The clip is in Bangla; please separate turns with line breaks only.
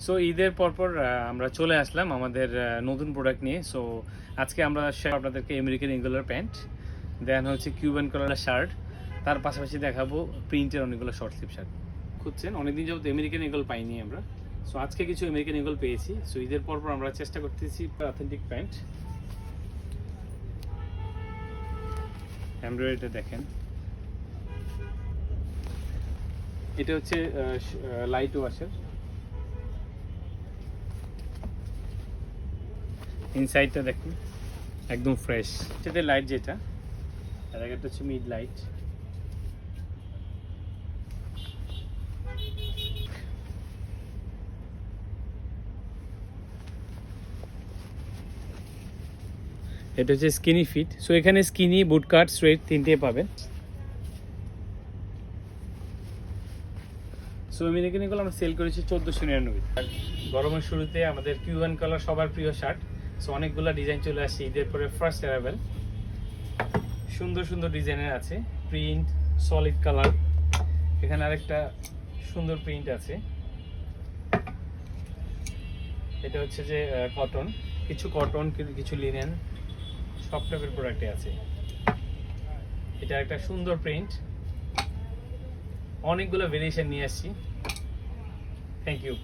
সো ঈদের পরপর আমরা চলে আসলাম আমাদের নতুন প্রোডাক্ট নিয়ে। সো আজকে আমরা আপনাদেরকে আমেরিকান ইগলের প্যান্ট, দেন হচ্ছে কিউবান কালারের শার্ট, তার পাশাপাশি দেখাবো প্রিন্টের অনেকগুলো শর্ট স্লিভ শার্ট। খুঁজছেন, অনেকদিন যাবত আমেরিকান ইগল পাইনি আমরা। সো আজকে কিছু আমেরিকান ইগল পেয়েছি। সো ঈদের পরপর আমরা চেষ্টা করতেছি অথেন্টিক প্যান্ট। এমব্রয়ডারিটা দেখেন, এটা হচ্ছে লাইট ওয়াশের। ইনসাইডটা দেখুন একদম ফ্রেশ। সেটা লাইট যেটা, আর একটা হচ্ছে মিড লাইট। এটা হচ্ছে স্কিনি ফিট। সো এখানে স্কিনি, বুট কাট, স্ট্রেট তিনটে পাবেন। সো আমেরিকান ইগল আমরা সেল করেছি 1499। গরমের শুরুতে আমাদের কিউবান কালার সবার প্রিয় শার্ট। সো অনেকগুলো ডিজাইন চলে আসছে ঈদের পরে ফার্স্ট অ্যারাইভেল। সুন্দর সুন্দর ডিজাইনের আছে, প্রিন্ট, সলিড কালার। এখানে আরেকটা সুন্দর প্রিন্ট আছে, এটা হচ্ছে যে কটন, কিছু কটন কিছু লিনেন, সব টাইপের প্রোডাক্টে আছে। এটা একটা সুন্দর প্রিন্ট, অনেকগুলো ভেরিয়েশন নিয়ে আসছি। Thank you.